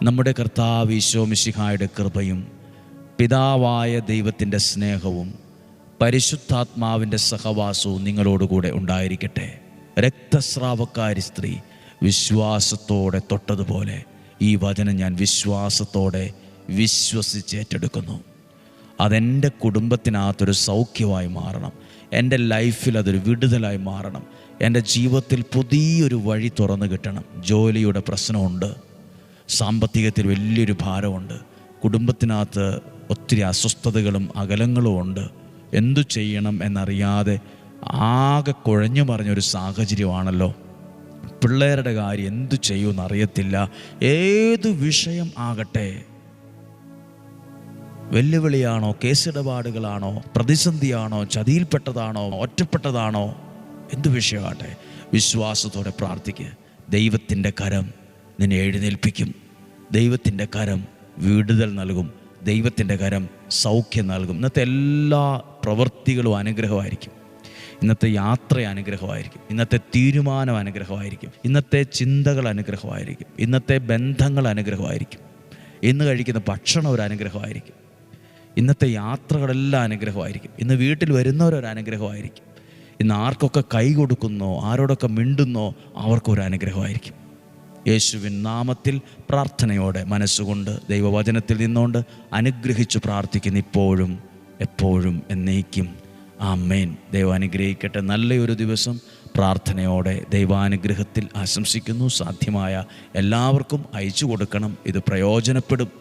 നമ്മുടെ കർത്താവ് ഈശോ മിശിഹായുടെ കൃപയും പിതാവായ ദൈവത്തിൻ്റെ സ്നേഹവും പരിശുദ്ധാത്മാവിൻ്റെ സഹവാസവും നിങ്ങളോടുകൂടെ ഉണ്ടായിരിക്കട്ടെ. രക്തസ്രാവക്കാരി സ്ത്രീ വിശ്വാസത്തോടെ തൊട്ടതുപോലെ ഈ വചനം ഞാൻ വിശ്വാസത്തോടെ വിശ്വസിച്ചേറ്റെടുക്കുന്നു. അതെൻ്റെ കുടുംബത്തിനകത്തൊരു സൗഖ്യമായി മാറണം. എൻ്റെ ലൈഫിൽ അതൊരു വിടുതലായി മാറണം. എൻ്റെ ജീവിതത്തിൽ പുതിയൊരു വഴി തുറന്നു കിട്ടണം. ജോലിയുടെ പ്രശ്നമുണ്ട്, സാമ്പത്തികത്തിൽ വലിയൊരു ഭാരമുണ്ട്, കുടുംബത്തിനകത്ത് ഒത്തിരി അസ്വസ്ഥതകളും അകലങ്ങളും ഉണ്ട്. എന്തു ചെയ്യണം എന്നറിയാതെ ആകെ കുഴഞ്ഞു മറിഞ്ഞൊരു സാഹചര്യമാണല്ലോ. പിള്ളേരുടെ കാര്യം എന്തു ചെയ്യുമെന്ന് അറിയത്തില്ല. ഏതു വിഷയം ആകട്ടെ, വെല്ലുവിളിയാണോ, കേസിടപാടുകളാണോ, പ്രതിസന്ധിയാണോ, ചതിയിൽപ്പെട്ടതാണോ, ഒറ്റപ്പെട്ടതാണോ, എന്തു വിഷയമാകട്ടെ, വിശ്വാസത്തോടെ പ്രാർത്ഥിക്കുക. ദൈവത്തിൻ്റെ കരം നിന്നെ എഴുന്നേൽപ്പിക്കും. ദൈവത്തിൻ്റെ കരം വിടുതൽ നൽകും. ദൈവത്തിൻ്റെ കരം സൗഖ്യം നൽകും. ഇന്നത്തെ എല്ലാ പ്രവൃത്തികളും അനുഗ്രഹമായിരിക്കും. ഇന്നത്തെ യാത്ര അനുഗ്രഹമായിരിക്കും. ഇന്നത്തെ തീരുമാനം അനുഗ്രഹമായിരിക്കും. ഇന്നത്തെ ചിന്തകൾ അനുഗ്രഹമായിരിക്കും. ഇന്നത്തെ ബന്ധങ്ങൾ അനുഗ്രഹമായിരിക്കും. ഇന്ന് കഴിക്കുന്ന ഭക്ഷണം ഒരു അനുഗ്രഹമായിരിക്കും. ഇന്നത്തെ യാത്രകളെല്ലാം അനുഗ്രഹമായിരിക്കും. ഇന്ന് വീട്ടിൽ വരുന്നവരൊരു അനുഗ്രഹമായിരിക്കും. ഇന്ന് ആർക്കൊക്കെ കൈ കൊടുക്കുന്നോ, ആരോടൊക്കെ മിണ്ടുന്നോ, അവർക്കൊരു അനുഗ്രഹമായിരിക്കും. യേശുവിൻ നാമത്തിൽ പ്രാർത്ഥനയോടെ മനസ്സുകൊണ്ട് ദൈവവചനത്തിൽ നിന്നുകൊണ്ട് അനുഗ്രഹിച്ചു പ്രാർത്ഥിക്കുന്നു, ഇപ്പോഴും എപ്പോഴും എന്നേക്കും. ആമേൻ. ദൈവം അനുഗ്രഹിക്കട്ടെ. നല്ലൊരു ദിവസം പ്രാർത്ഥനയോടെ ദൈവാനുഗ്രഹത്തിൽ ആശംസിക്കുന്നു. സാധ്യമായ എല്ലാവർക്കും അയച്ചു കൊടുക്കണം. ഇത് പ്രയോജനപ്പെടും.